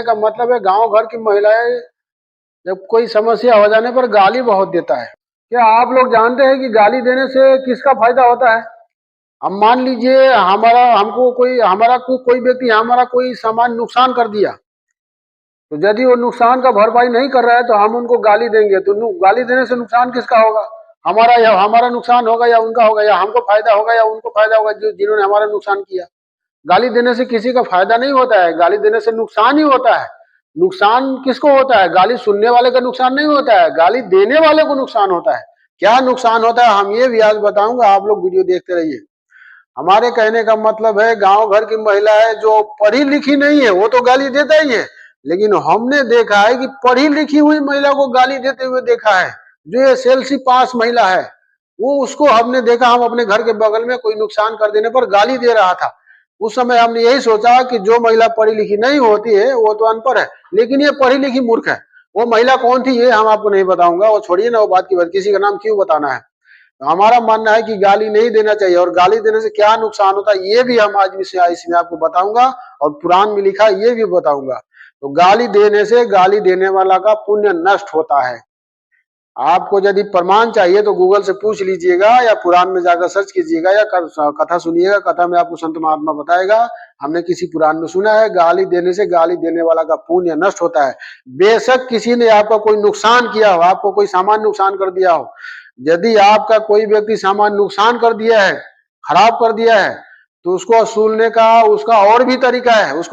का मतलब है गांव घर की महिलाएं जब कोई समस्या हो जाने पर गाली बहुत देता है। क्या आप लोग जानते हैं कि गाली देने से किसका फायदा होता है? अब मान लीजिए हमारा कोई व्यक्ति हमारा कोई सामान नुकसान कर दिया, तो यदि वो नुकसान का भरपाई नहीं कर रहा है तो हम उनको गाली देंगे, तो गाली देने से नुकसान किसका होगा? हमारा नुकसान होगा या उनका होगा, या हमको फायदा होगा या उनको फायदा होगा जिन्होंने हमारा नुकसान किया? गाली देने से किसी का फायदा नहीं होता है, गाली देने से नुकसान ही होता है। नुकसान किसको होता है? गाली सुनने वाले का नुकसान नहीं होता है, गाली देने वाले को नुकसान होता है। क्या नुकसान होता है हम ये भी आज बताऊंगा, आप लोग वीडियो देखते रहिए। हमारे कहने का मतलब है गांव घर की महिला है जो पढ़ी लिखी नहीं है वो तो गाली देता ही है, लेकिन हमने देखा है कि पढ़ी लिखी हुई महिला को गाली देते हुए देखा है। जो एसएलसी पास महिला है वो उसको हमने देखा, हम अपने घर के बगल में कोई नुकसान कर देने पर गाली दे रहा था। उस समय हमने यही सोचा कि जो महिला पढ़ी लिखी नहीं होती है वो तो अनपढ़ है, लेकिन ये पढ़ी लिखी मूर्ख है। वो महिला कौन थी ये हम आपको नहीं बताऊंगा, वो छोड़िए ना, वो बात की बात, किसी का नाम क्यों बताना है। तो हमारा मानना है कि गाली नहीं देना चाहिए, और गाली देने से क्या नुकसान होता है ये भी हम आज इसमें आपको बताऊंगा, और पुराण में लिखा है ये भी बताऊंगा। तो गाली देने से गाली देने वाला का पुण्य नष्ट होता है। आपको यदि प्रमाण चाहिए तो गूगल से पूछ लीजिएगा, या पुराण में जाकर सर्च कीजिएगा, या कथा सुनिएगा, कथा में आपको संत महात्मा बताएगा। हमने किसी पुराण में सुना है गाली देने से गाली देने वाला का पुण्य नष्ट होता है। बेशक किसी ने आपका कोई नुकसान किया हो, आपको कोई सामान नुकसान कर दिया हो, यदि आपका कोई व्यक्ति सामान नुकसान कर दिया है, खराब कर दिया है, तो उसको वसूलने का उसका और भी तरीका है। उसको